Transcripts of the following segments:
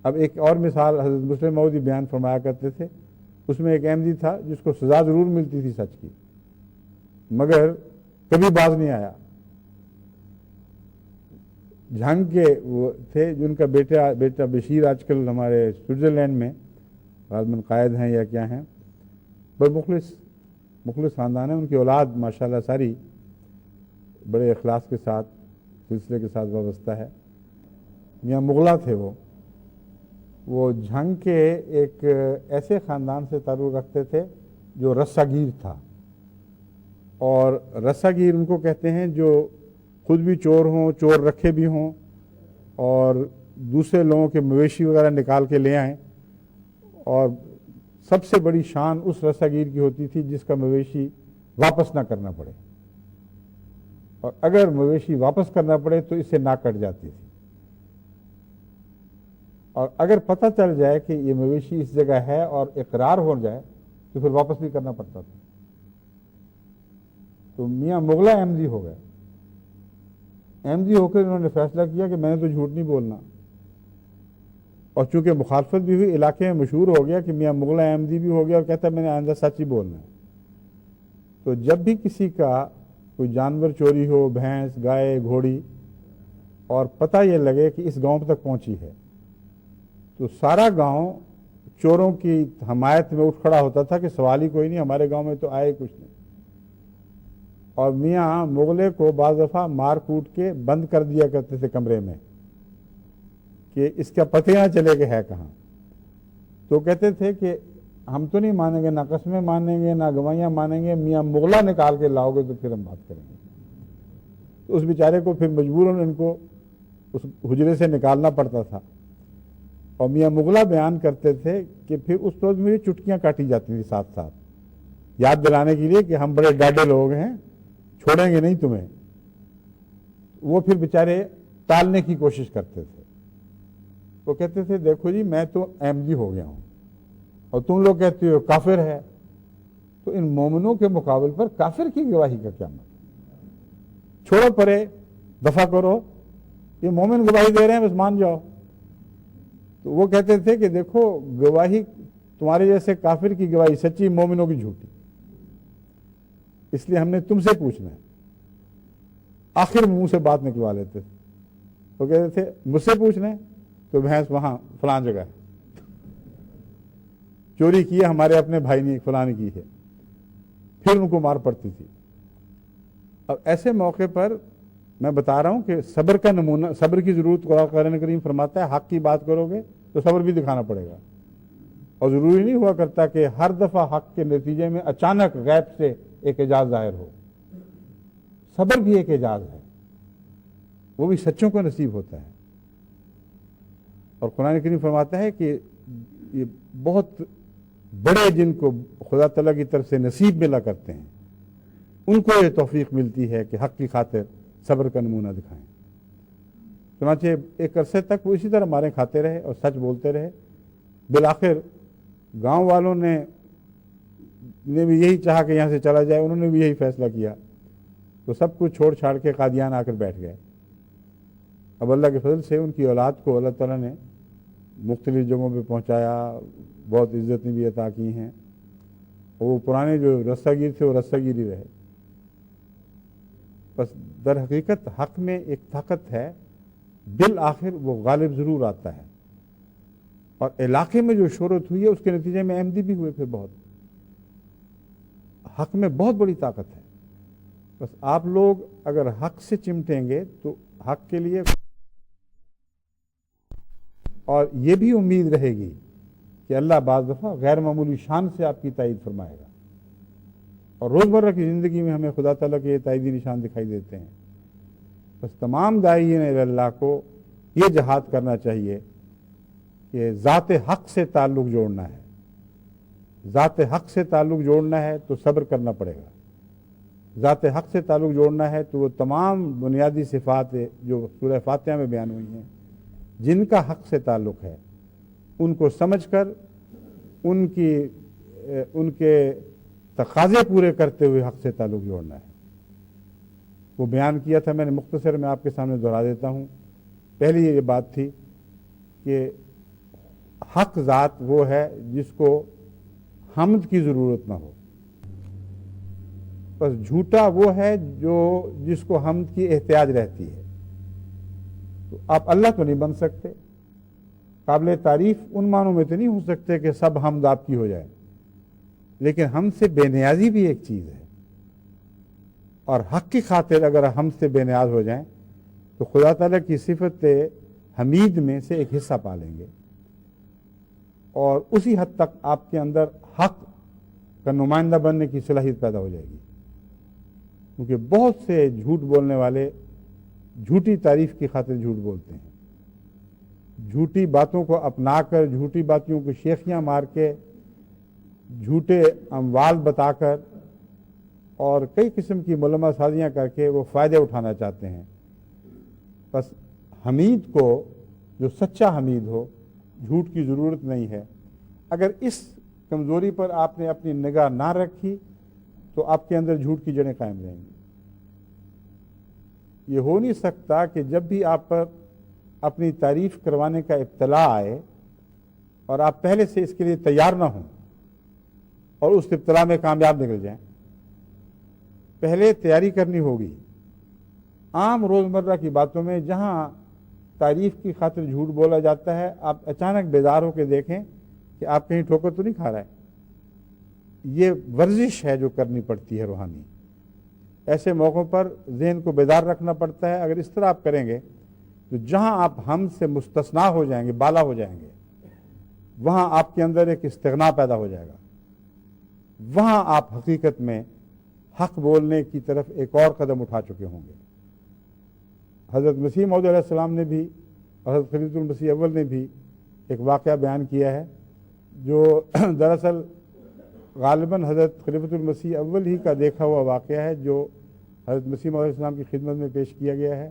اب ایک اور مثال حضرت مسلم موعود بیان فرمایا کرتے تھے، اس میں ایک احمدی تھا جس کو سزا ضرور ملتی تھی سچ کی، مگر کبھی باز نہیں آیا۔ جھنگ کے وہ تھے جن کا بیٹا بشیر آج کل ہمارے سوئٹزرلینڈ میں غالباً قائد ہیں یا کیا ہیں، بڑے مخلص خاندان ہیں، ان کی اولاد ماشاءاللہ ساری بڑے اخلاص کے ساتھ سلسلے کے ساتھ وابستہ ہے۔ میاں مغلا تھے وہ جھنگ کے ایک ایسے خاندان سے تعلق رکھتے تھے جو رسا گیر تھا، اور رسا گیر ان کو کہتے ہیں جو خود بھی چور ہوں، چور رکھے بھی ہوں، اور دوسرے لوگوں کے مویشی وغیرہ نکال کے لے آئیں، اور سب سے بڑی شان اس رسا گیر کی ہوتی تھی جس کا مویشی واپس نہ کرنا پڑے، اور اگر مویشی واپس کرنا پڑے تو اس سے ناک کٹ جاتی تھی، اور اگر پتہ چل جائے کہ یہ مویشی اس جگہ ہے اور اقرار ہو جائے تو پھر واپس بھی کرنا پڑتا تھا۔ تو میاں مغلا احمدی ہو گئے، احمدی ہو کر انہوں نے فیصلہ کیا کہ میں نے تو جھوٹ نہیں بولنا، اور چونکہ مخالفت بھی ہوئی، علاقے میں مشہور ہو گیا کہ میاں مغلا احمدی بھی ہو گیا اور کہتا ہے میں نے آئندہ سچ ہی بولنا ہے۔ تو جب بھی کسی کا کوئی جانور چوری ہو، بھینس، گائے، گھوڑی، اور پتہ یہ لگے کہ اس گاؤں تک پہنچی ہے، تو سارا گاؤں چوروں کی حمایت میں اٹھ کھڑا ہوتا تھا کہ سوال ہی کوئی نہیں، ہمارے گاؤں میں تو آئے کچھ نہیں، اور میاں مغلے کو بعض دفعہ مار کوٹ کے بند کر دیا کرتے تھے کمرے میں کہ اس کا پتہ نہ چلے کہ ہے کہاں۔ تو کہتے تھے کہ ہم تو نہیں مانیں گے، نہ قسمیں مانیں گے، نہ گواہیاں مانیں گے، میاں مغلا نکال کے لاؤ گے تو پھر ہم بات کریں گے۔ تو اس بیچارے کو پھر مجبوراً ان کو اس حجرے سے نکالنا پڑتا تھا، اور میاں مغلا بیان کرتے تھے کہ پھر اس وقت میری چٹکیاں کاٹی جاتی تھیں ساتھ ساتھ، یاد دلانے کے لیے کہ ہم بڑے ڈاڈے لوگ ہیں، چھوڑیں گے نہیں تمہیں۔ وہ پھر بیچارے ٹالنے کی کوشش کرتے تھے، وہ کہتے تھے دیکھو جی میں تو احمدی ہو گیا ہوں اور تم لوگ کہتے ہو کافر ہے، تو ان مومنوں کے مقابل پر کافر کی گواہی کا کیا مطلب؟ چھوڑو پرے، دفع کرو، یہ مومن گواہی دے رہے ہیں بس مان جاؤ۔ تو وہ کہتے تھے کہ دیکھو گواہی تمہارے جیسے کافر کی گواہی سچی، مومنوں کی جھوٹی، اس لیے ہم نے تم سے پوچھنا ہے۔ آخر منہ سے بات نکلوا لیتے تھے، وہ کہتے تھے مجھ سے پوچھنا ہے تو بھینس وہاں فلان جگہ ہے، چوری کی ہے ہمارے اپنے بھائی نے فلاں نے کی ہے، پھر ان کو مار پڑتی تھی۔ اب ایسے موقع پر میں بتا رہا ہوں کہ صبر کا نمونہ، صبر کی ضرورت قرآن کریم فرماتا ہے حق کی بات کرو گے تو صبر بھی دکھانا پڑے گا، اور ضروری نہیں ہوا کرتا کہ ہر دفعہ حق کے نتیجے میں اچانک غیب سے ایک اعجاز ظاہر ہو۔ صبر بھی ایک اعجاز ہے، وہ بھی سچوں کو نصیب ہوتا ہے، اور قرآن کریم فرماتا ہے کہ یہ بہت بڑے جن کو خدا تعالیٰ کی طرف سے نصیب ملا کرتے ہیں ان کو یہ توفیق ملتی ہے کہ حق کی خاطر صبر کا نمونہ دکھائیں۔ چنانچہ ایک عرصے تک وہ اسی طرح مارے کھاتے رہے اور سچ بولتے رہے، بالآخر گاؤں والوں نے بھی یہی چاہا کہ یہاں سے چلا جائے، انہوں نے بھی یہی فیصلہ کیا، تو سب کچھ چھوڑ چھاڑ کے قادیان آ کر بیٹھ گئے۔ اب اللہ کے فضل سے ان کی اولاد کو اللہ تعالیٰ نے مختلف جگہوں پہ پہنچایا، بہت عزتیں بھی عطا کی ہیں، اور وہ پرانے جو رسہ گیر تھے وہ رسہ گیری رہے۔ بس در حقیقت حق میں ایک طاقت ہے، بالآخر وہ غالب ضرور آتا ہے، اور علاقے میں جو شہرت ہوئی ہے اس کے نتیجے میں احمدی بھی ہوئے، پھر بہت حق میں بہت بڑی طاقت ہے۔ بس آپ لوگ اگر حق سے چمٹیں گے تو حق کے لیے، اور یہ بھی امید رہے گی کہ اللہ بعض دفعہ غیر معمولی شان سے آپ کی تائید فرمائے گا، اور روزمرہ کی زندگی میں ہمیں خدا تعالیٰ کے یہ تائیدی نشان دکھائی دیتے ہیں۔ بس تمام داعین اللہ کو یہ جہاد کرنا چاہیے کہ ذات حق سے تعلق جوڑنا ہے، ذات حق سے تعلق جوڑنا ہے تو صبر کرنا پڑے گا، ذات حق سے تعلق جوڑنا ہے تو وہ تمام بنیادی صفات جو سورہ فاتحہ میں بیان ہوئی ہیں جن کا حق سے تعلق ہے ان کو سمجھ کر ان کے تقاضے پورے کرتے ہوئے حق سے تعلق جوڑنا ہے۔ وہ بیان کیا تھا میں نے، مختصر میں آپ کے سامنے دہرا دیتا ہوں۔ پہلی یہ بات تھی کہ حق ذات وہ ہے جس کو حمد کی ضرورت نہ ہو، بس جھوٹا وہ ہے جس کو حمد کی احتیاج رہتی ہے۔ تو آپ اللہ تو نہیں بن سکتے، قابل تعریف ان معنوں میں تو نہیں ہو سکتے کہ سب حمد آپ کی ہو جائے، لیکن ہم سے بے نیازی بھی ایک چیز ہے، اور حق کی خاطر اگر ہم سے بے نیاز ہو جائیں تو خدا تعالیٰ کی صفت حمید میں سے ایک حصہ پا لیں گے، اور اسی حد تک آپ کے اندر حق کا نمائندہ بننے کی صلاحیت پیدا ہو جائے گی، کیونکہ بہت سے جھوٹ بولنے والے جھوٹی تعریف کی خاطر جھوٹ بولتے ہیں، جھوٹی باتوں کو اپنا کر، جھوٹی باتوں کو شیخیاں مار کے، جھوٹے اموال بتا کر اور کئی قسم کی ملمہ سازیاں کر کے وہ فائدے اٹھانا چاہتے ہیں۔ بس حمید کو، جو سچا حمید ہو، جھوٹ کی ضرورت نہیں ہے۔ اگر اس کمزوری پر آپ نے اپنی نگاہ نہ رکھی تو آپ کے اندر جھوٹ کی جڑیں قائم رہیں گی۔ یہ ہو نہیں سکتا کہ جب بھی آپ پر اپنی تعریف کروانے کا ابتلا آئے اور آپ پہلے سے اس کے لیے تیار نہ ہوں اور اس ابتلا میں کامیاب نکل جائیں۔ پہلے تیاری کرنی ہوگی۔ عام روزمرہ کی باتوں میں جہاں تعریف کی خاطر جھوٹ بولا جاتا ہے، آپ اچانک بیدار ہو کے دیکھیں کہ آپ کہیں ٹھوکر تو نہیں کھا رہے۔ یہ ورزش ہے جو کرنی پڑتی ہے روحانی۔ ایسے موقعوں پر ذہن کو بیدار رکھنا پڑتا ہے۔ اگر اس طرح آپ کریں گے تو جہاں آپ ہم سے مستثنا ہو جائیں گے، بالا ہو جائیں گے، وہاں آپ کے اندر ایک استغنا پیدا ہو جائے گا، وہاں آپ حقیقت میں حق بولنے کی طرف ایک اور قدم اٹھا چکے ہوں گے۔ حضرت مسیح موعود علیہ السلام نے بھی اور حضرت خلیفۃ المسیح اول نے بھی ایک واقعہ بیان کیا ہے جو دراصل غالباً حضرت خلیفۃ المسیح اول ہی کا دیکھا ہوا واقعہ ہے، جو حضرت مسیح موعود علیہ السلام کی خدمت میں پیش کیا گیا ہے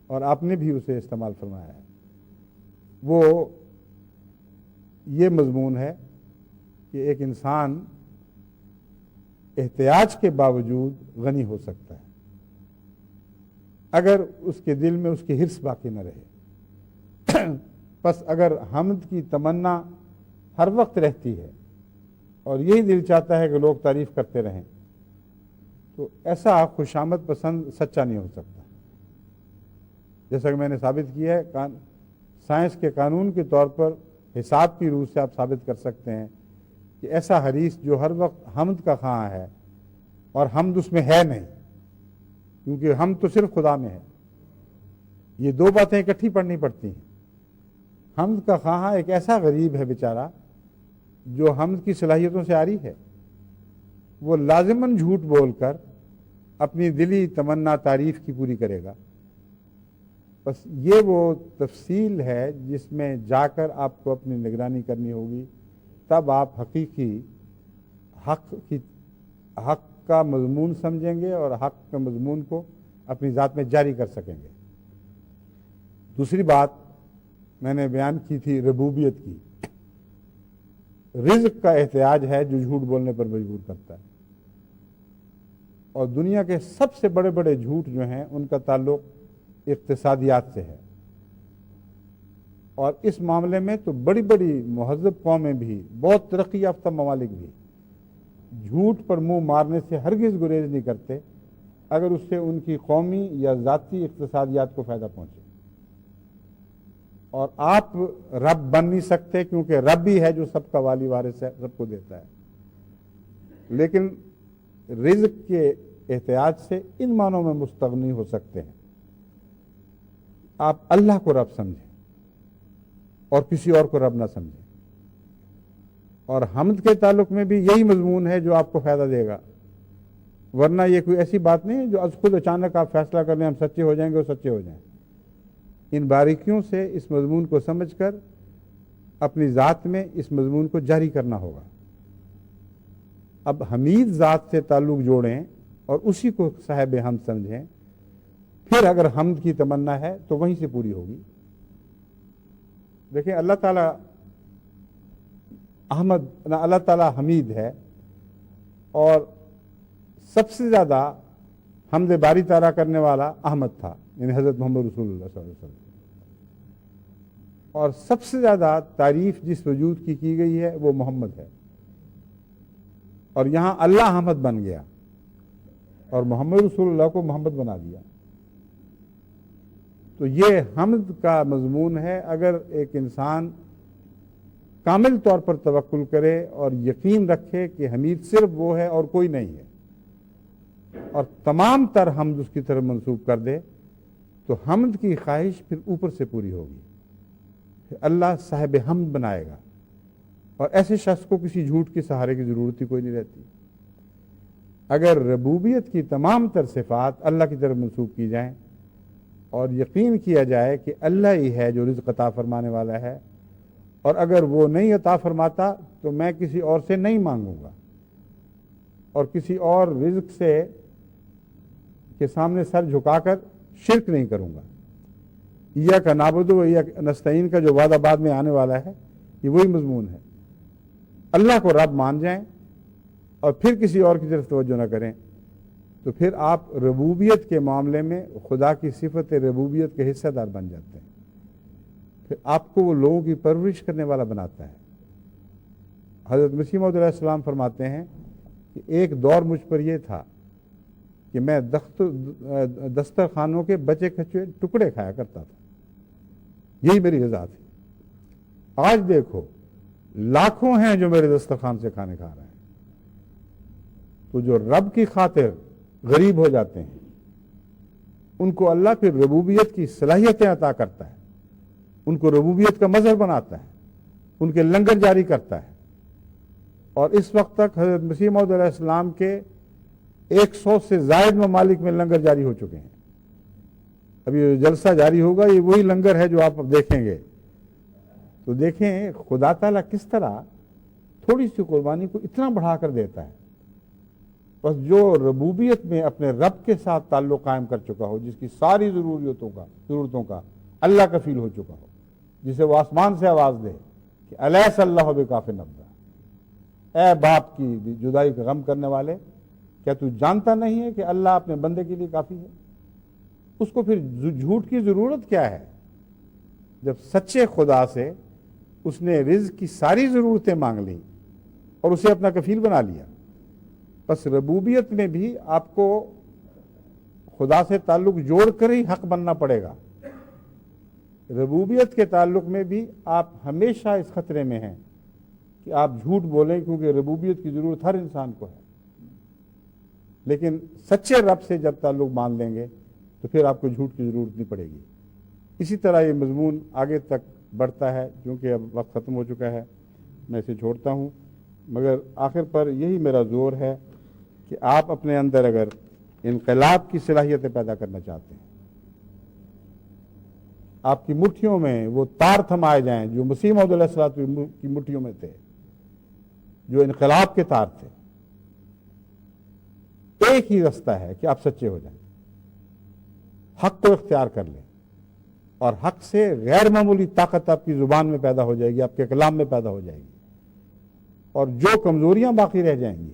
اور آپ نے بھی اسے استعمال فرمایا ہے۔ وہ یہ مضمون ہے کہ ایک انسان احتیاج کے باوجود غنی ہو سکتا ہے اگر اس کے دل میں اس کی حرص باقی نہ رہے۔ پس اگر حمد کی تمنا ہر وقت رہتی ہے اور یہی دل چاہتا ہے کہ لوگ تعریف کرتے رہیں، تو ایسا خوشامد پسند سچا نہیں ہو سکتا۔ جیسا کہ میں نے ثابت کیا ہے، سائنس کے قانون کے طور پر حساب کی روح سے آپ ثابت کر سکتے ہیں کہ ایسا حریص جو ہر وقت حمد کا خواہاں ہے اور حمد اس میں ہے نہیں، کیونکہ حمد تو صرف خدا میں ہے، یہ دو باتیں اکٹھی پڑھنی پڑتی ہیں۔ حمد کا خواہاں ایک ایسا غریب ہے بیچارہ جو حمد کی صلاحیتوں سے عاری ہے، وہ لازماً جھوٹ بول کر اپنی دلی تمنا تعریف کی پوری کرے گا۔ بس یہ وہ تفصیل ہے جس میں جا کر آپ کو اپنی نگرانی کرنی ہوگی، تب آپ حقیقی حق کا مضمون سمجھیں گے اور حق کا مضمون کو اپنی ذات میں جاری کر سکیں گے۔ دوسری بات میں نے بیان کی تھی ربوبیت کی۔ رزق کا احتیاج ہے جو جھوٹ بولنے پر مجبور کرتا ہے، اور دنیا کے سب سے بڑے بڑے جھوٹ جو ہیں ان کا تعلق اقتصادیات سے ہے، اور اس معاملے میں تو بڑی بڑی مہذب قومیں بھی، بہت ترقی یافتہ ممالک بھی جھوٹ پر منہ مارنے سے ہرگز گریز نہیں کرتے اگر اس سے ان کی قومی یا ذاتی اقتصادیات کو فائدہ پہنچے۔ اور آپ رب بن نہیں سکتے کیونکہ رب ہی ہے جو سب کا والی وارث ہے، سب کو دیتا ہے، لیکن رزق کے احتیاج سے ان معنوں میں مستغنی ہو سکتے ہیں۔ آپ اللہ کو رب سمجھیں اور کسی اور کو رب نہ سمجھیں، اور حمد کے تعلق میں بھی یہی مضمون ہے جو آپ کو فائدہ دے گا، ورنہ یہ کوئی ایسی بات نہیں ہے جو از خود اچانک آپ فیصلہ کر لیں ہم سچے ہو جائیں گے اور سچے ہو جائیں۔ ان باریکیوں سے اس مضمون کو سمجھ کر اپنی ذات میں اس مضمون کو جاری کرنا ہوگا۔ اب حمید ذات سے تعلق جوڑیں اور اسی کو صاحب حمد سمجھیں، پھر اگر حمد کی تمنا ہے تو وہیں سے پوری ہوگی۔ دیکھیں اللہ تعالیٰ اللہ تعالیٰ حمید ہے، اور سب سے زیادہ حمد باری تعالیٰ کرنے والا احمد تھا، یعنی حضرت محمد رسول اللہ صلی اللہ علیہ وسلم۔ اور سب سے زیادہ تعریف جس وجود کی گئی ہے وہ محمد ہے، اور یہاں اللہ حمد بن گیا اور محمد رسول اللہ کو محمد بنا دیا۔ تو یہ حمد کا مضمون ہے۔ اگر ایک انسان کامل طور پر توکل کرے اور یقین رکھے کہ حمید صرف وہ ہے اور کوئی نہیں ہے، اور تمام تر حمد اس کی طرف منسوب کر دے، تو حمد کی خواہش پھر اوپر سے پوری ہوگی، پھر اللہ صاحب حمد بنائے گا، اور ایسے شخص کو کسی جھوٹ کے سہارے کی ضرورت ہی کوئی نہیں رہتی۔ اگر ربوبیت کی تمام تر صفات اللہ کی طرف منسوب کی جائیں اور یقین کیا جائے کہ اللہ ہی ہے جو رزق عطا فرمانے والا ہے، اور اگر وہ نہیں عطا فرماتا تو میں کسی اور سے نہیں مانگوں گا، اور کسی اور رزق سے کے سامنے سر جھکا کر شرک نہیں کروں گا۔ ایاک نعبد و ایاک نستعین کا جو وعدہ بعد میں آنے والا ہے، یہ وہی مضمون ہے۔ اللہ کو رب مان جائیں اور پھر کسی اور کی طرف توجہ نہ کریں، تو پھر آپ ربوبیت کے معاملے میں خدا کی صفت ربوبیت کے حصہ دار بن جاتے ہیں۔ پھر آپ کو وہ لوگوں کی پرورش کرنے والا بناتا ہے۔ حضرت مسیح موعود علیہ السلام فرماتے ہیں کہ ایک دور مجھ پر یہ تھا کہ میں دسترخوانوں کے بچے کھچے ٹکڑے کھایا کرتا تھا، یہی میری غذا تھی۔ آج دیکھو لاکھوں ہیں جو میرے دسترخوان سے کھانے کھا رہے ہیں۔ تو جو رب کی خاطر غریب ہو جاتے ہیں ان کو اللہ پھر ربوبیت کی صلاحیتیں عطا کرتا ہے، ان کو ربوبیت کا مظہر بناتا ہے، ان کے لنگر جاری کرتا ہے۔ اور اس وقت تک حضرت مسیح موعود علیہ السلام کے 100 سے زائد ممالک میں لنگر جاری ہو چکے ہیں۔ ابھی جو جلسہ جاری ہوگا یہ وہی لنگر ہے جو آپ اب دیکھیں گے۔ تو دیکھیں خدا تعالیٰ کس طرح تھوڑی سی قربانی کو اتنا بڑھا کر دیتا ہے۔ بس جو ربوبیت میں اپنے رب کے ساتھ تعلق قائم کر چکا ہو، جس کی ساری ضرورتوں کا اللہ کفیل ہو چکا ہو، جسے وہ آسمان سے آواز دے کہ الیس اللہ بکاف عبدہ، اے باپ کی جدائی کا غم کرنے والے، کیا تو جانتا نہیں ہے کہ اللہ اپنے بندے کے لیے کافی ہے؟ اس کو پھر جھوٹ کی ضرورت کیا ہے؟ جب سچے خدا سے اس نے رزق کی ساری ضرورتیں مانگ لی اور اسے اپنا کفیل بنا لیا۔ بس ربوبیت میں بھی آپ کو خدا سے تعلق جوڑ کر ہی حق بننا پڑے گا۔ ربوبیت کے تعلق میں بھی آپ ہمیشہ اس خطرے میں ہیں کہ آپ جھوٹ بولیں، کیونکہ ربوبیت کی ضرورت ہر انسان کو ہے۔ لیکن سچے رب سے جب تعلق مان لیں گے تو پھر آپ کو جھوٹ کی ضرورت نہیں پڑے گی۔ اسی طرح یہ مضمون آگے تک بڑھتا ہے، کیونکہ اب وقت ختم ہو چکا ہے، میں اسے چھوڑتا ہوں، مگر آخر پر یہی میرا زور ہے کہ آپ اپنے اندر اگر انقلاب کی صلاحیتیں پیدا کرنا چاہتے ہیں، آپ کی مٹھیوں میں وہ تار تھمائے جائیں جو مسیح موعود علیہ السلام کی مٹھیوں میں تھے، جو انقلاب کے تار تھے۔ ایک ہی رستہ ہے کہ آپ سچے ہو جائیں، حق کو اختیار کر لیں، اور حق سے غیر معمولی طاقت آپ کی زبان میں پیدا ہو جائے گی، آپ کے کلام میں پیدا ہو جائے گی، اور جو کمزوریاں باقی رہ جائیں گی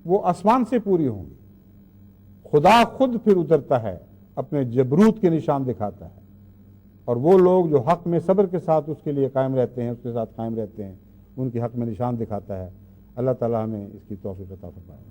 وہ آسمان سے پوری ہوں گی۔ خدا خود پھر اترتا ہے، اپنے جبروت کے نشان دکھاتا ہے، اور وہ لوگ جو حق میں صبر کے ساتھ اس کے لیے قائم رہتے ہیں، اس کے ساتھ قائم رہتے ہیں، ان کے حق میں نشان دکھاتا ہے۔ اللہ تعالیٰ ہمیں اس کی توفیق عطا فرمائے۔